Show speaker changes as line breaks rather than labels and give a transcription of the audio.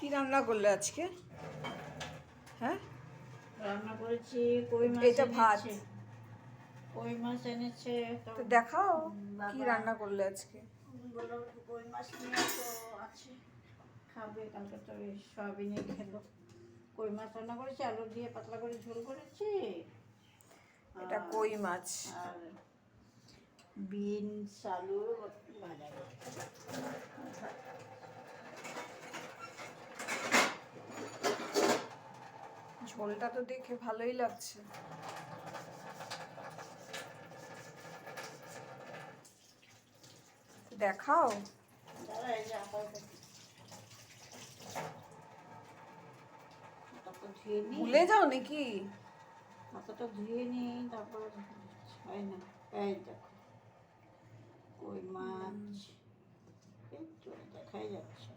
কি রান্না করলে আজকে? হ্যাঁ,
রান্না করেছি কই মাছ।
এটা ভাত।
কই মাছ এনেছে
তো দেখাও কি রান্না করলে আজকে।
বললো কই মাছ নিয়ে তো আছে, খাবে। কালকে তো সয়াবিনে খেলো। কই মাছ রান্না করেছি, আলু দিয়ে পাতলা করে ঝোল করেছি।
এটা কই মাছ।
আর বিনস আলু ভাজা করেছি।
ঝোলটা তো দেখে ভালোই লাগছে। দেখাও।
দাঁড়া, এই যে
ভুলে যাও নাকি?
মাথাটা ধুয়ে নিই, তারপর হয় না। এই দেখো কই মাছ, একটু দেখাই যাচ্ছে।